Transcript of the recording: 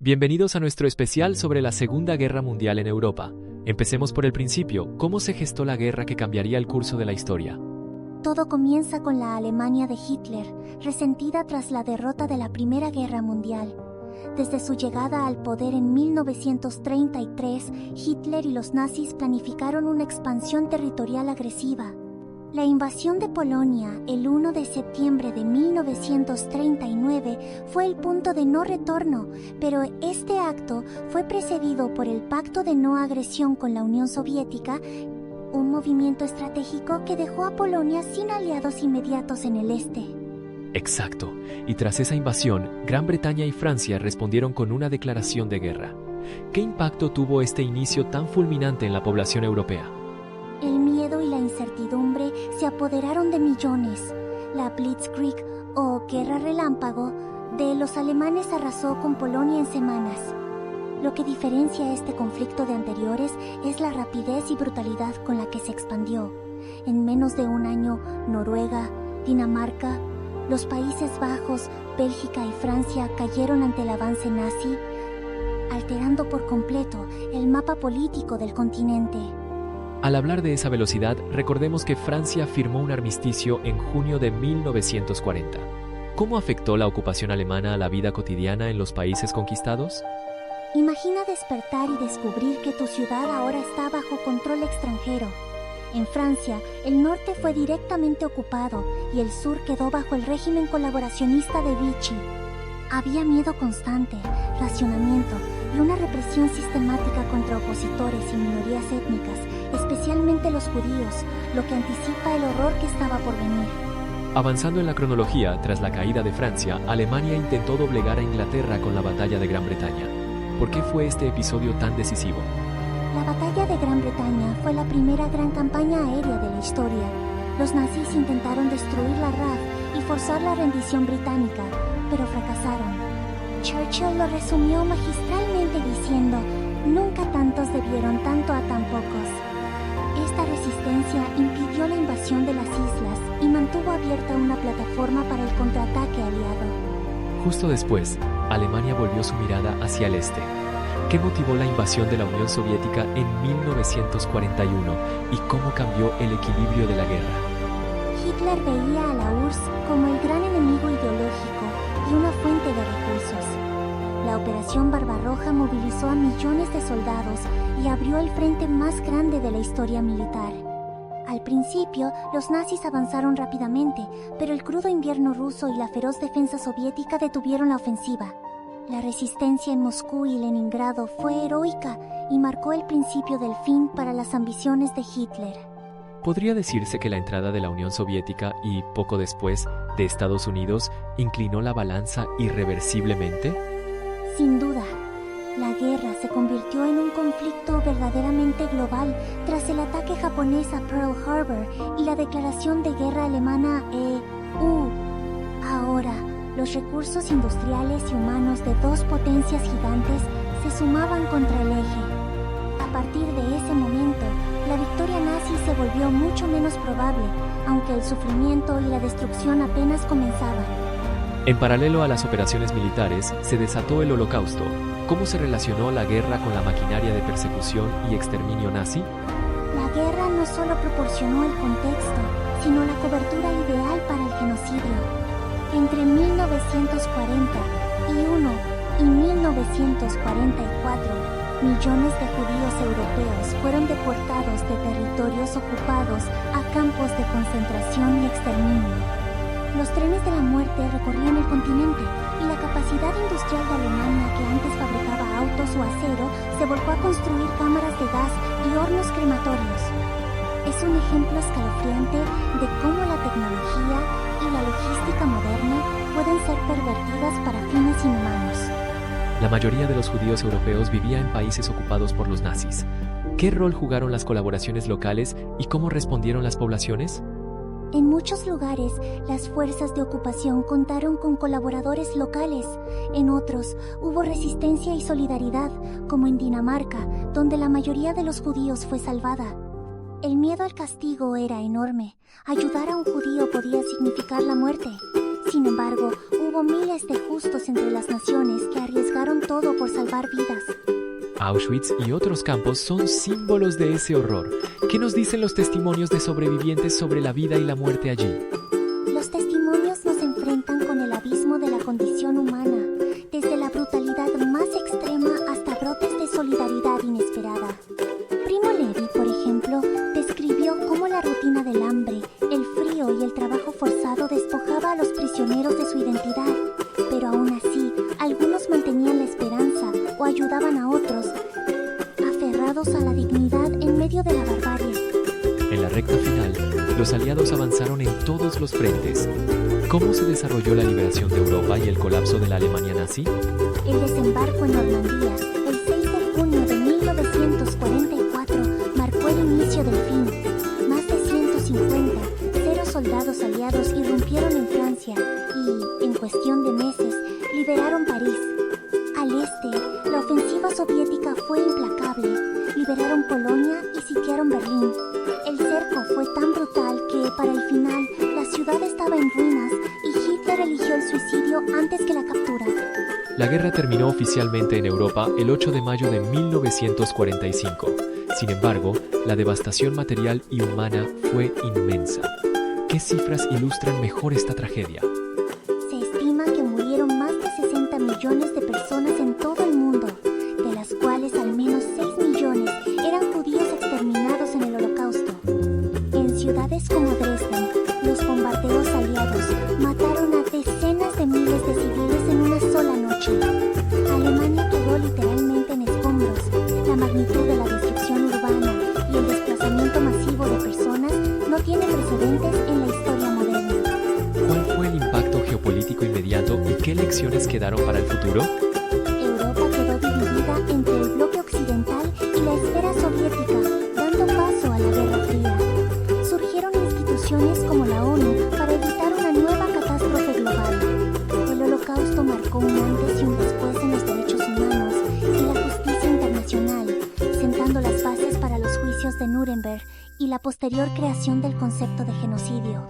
Bienvenidos a nuestro especial sobre la Segunda Guerra Mundial en Europa. Empecemos por el principio. ¿Cómo se gestó la guerra que cambiaría el curso de la historia? Todo comienza con la Alemania de Hitler, resentida tras la derrota de la Primera Guerra Mundial. Desde su llegada al poder en 1933, Hitler y los nazis planificaron una expansión territorial agresiva. La invasión de Polonia, el 1 de septiembre de 1939, fue el punto de no retorno, pero este acto fue precedido por el Pacto de No Agresión con la Unión Soviética, un movimiento estratégico que dejó a Polonia sin aliados inmediatos en el este. Exacto, y tras esa invasión, Gran Bretaña y Francia respondieron con una declaración de guerra. ¿Qué impacto tuvo este inicio tan fulminante en la población europea? El miedo y la incertidumbre se apoderaron de millones. La Blitzkrieg, o Guerra Relámpago, de los alemanes arrasó con Polonia en semanas. Lo que diferencia este conflicto de anteriores es la rapidez y brutalidad con la que se expandió. En menos de un año, Noruega, Dinamarca, los Países Bajos, Bélgica y Francia cayeron ante el avance nazi, alterando por completo el mapa político del continente. Al hablar de esa velocidad, recordemos que Francia firmó un armisticio en junio de 1940. ¿Cómo afectó la ocupación alemana a la vida cotidiana en los países conquistados? Imagina despertar y descubrir que tu ciudad ahora está bajo control extranjero. En Francia, el norte fue directamente ocupado y el sur quedó bajo el régimen colaboracionista de Vichy. Había miedo constante, racionamiento y una represión sistemática contra opositores y minorías étnicas, especialmente los judíos, lo que anticipa el horror que estaba por venir. Avanzando en la cronología, tras la caída de Francia, Alemania intentó doblegar a Inglaterra con la Batalla de Gran Bretaña. ¿Por qué fue este episodio tan decisivo? La Batalla de Gran Bretaña fue la primera gran campaña aérea de la historia. Los nazis intentaron destruir la RAF y forzar la rendición británica, pero fracasaron. Churchill lo resumió magistralmente diciendo: "Nunca tantos debieron tanto a tan pocos". Esta resistencia impidió la invasión de las islas y mantuvo abierta una plataforma para el contraataque aliado. Justo después, Alemania volvió su mirada hacia el este. ¿Qué motivó la invasión de la Unión Soviética en 1941 y cómo cambió el equilibrio de la guerra? Hitler veía a la URSS como el gran enemigo ideológico y una fuente de recursos. La Operación Barbarroja movilizó a millones de soldados y abrió el frente más grande de la historia militar. Al principio, los nazis avanzaron rápidamente, pero el crudo invierno ruso y la feroz defensa soviética detuvieron la ofensiva. La resistencia en Moscú y Leningrado fue heroica y marcó el principio del fin para las ambiciones de Hitler. ¿Podría decirse que la entrada de la Unión Soviética y, poco después, de Estados Unidos inclinó la balanza irreversiblemente? Sin duda, la guerra se convirtió en un conflicto verdaderamente global tras el ataque japonés a Pearl Harbor y la declaración de guerra alemana Ahora, los recursos industriales y humanos de dos potencias gigantes se sumaban contra el eje. A partir de ese momento, la victoria nazi se volvió mucho menos probable, aunque el sufrimiento y la destrucción apenas comenzaban. En paralelo a las operaciones militares, se desató el Holocausto. ¿Cómo se relacionó la guerra con la maquinaria de persecución y exterminio nazi? La guerra no solo proporcionó el contexto, sino la cobertura ideal para el genocidio. Entre 1941 y 1944, millones de judíos europeos fueron deportados de territorios ocupados a campos de concentración y exterminio. Los trenes de la muerte recorrían el continente y la capacidad industrial de Alemania, que antes fabricaba autos o acero, se volcó a construir cámaras de gas y hornos crematorios. Es un ejemplo escalofriante de cómo la tecnología y la logística moderna pueden ser pervertidas para fines inhumanos. La mayoría de los judíos europeos vivía en países ocupados por los nazis. ¿Qué rol jugaron las colaboraciones locales y cómo respondieron las poblaciones? En muchos lugares, las fuerzas de ocupación contaron con colaboradores locales. En otros, hubo resistencia y solidaridad, como en Dinamarca, donde la mayoría de los judíos fue salvada. El miedo al castigo era enorme. Ayudar a un judío podía significar la muerte. Sin embargo, hubo miles de justos entre las naciones que arriesgaron todo por salvar vidas. Auschwitz y otros campos son símbolos de ese horror. ¿Qué nos dicen los testimonios de sobrevivientes sobre la vida y la muerte allí? Los testimonios nos enfrentan con el abismo de la condición humana, desde la brutalidad más extrema hasta brotes de solidaridad inesperada. Primo Levi, por ejemplo, describió cómo la rutina del hambre, el frío y el trabajo forzado despojaba a los prisioneros de su identidad, pero aún así, algunos mantenían la esperanza o ayudaban a otros, aferrados a la dignidad en medio de la barbarie. En la recta final, los aliados avanzaron en todos los frentes. ¿Cómo se desarrolló la liberación de Europa y el colapso de la Alemania nazi? El desembarco en Normandía, el 6 de junio de 1944, marcó el inicio del fin. Más de 150 soldados aliados irrumpieron en Francia y, en cuestión de meses, liberaron París. Al este, la ofensiva soviética fue implacable. Liberaron Polonia y sitiaron Berlín. El cerco fue tan brutal que, para el final, la ciudad estaba en ruinas y Hitler eligió el suicidio antes que la captura. La guerra terminó oficialmente en Europa el 8 de mayo de 1945. Sin embargo, la devastación material y humana fue inmensa. ¿Qué cifras ilustran mejor esta tragedia? Se estima que murieron más de 60 millones de personas en todo el mundo, de las cuales al menos 6 millones eran judíos exterminados en el Holocausto. En ciudades como Dresden, los bombardeos aliados mataron a decenas de miles de civiles en una sola noche. Alemania quedó literalmente en escombros. La magnitud de la destrucción urbana y el desplazamiento masivo de personas no tiene precedentes en la historia moderna. ¿Cuál fue el impacto geopolítico inmediato y qué lecciones quedaron para el futuro? Europa quedó dividida entre el bloque occidental y la esfera soviética, dando paso a la Guerra Fría. Surgieron instituciones como la ONU para evitar una nueva catástrofe global. El Holocausto marcó un antes y un después en los derechos humanos y la justicia internacional, sentando las bases para los juicios de Nuremberg y la posterior creación del concepto de genocidio.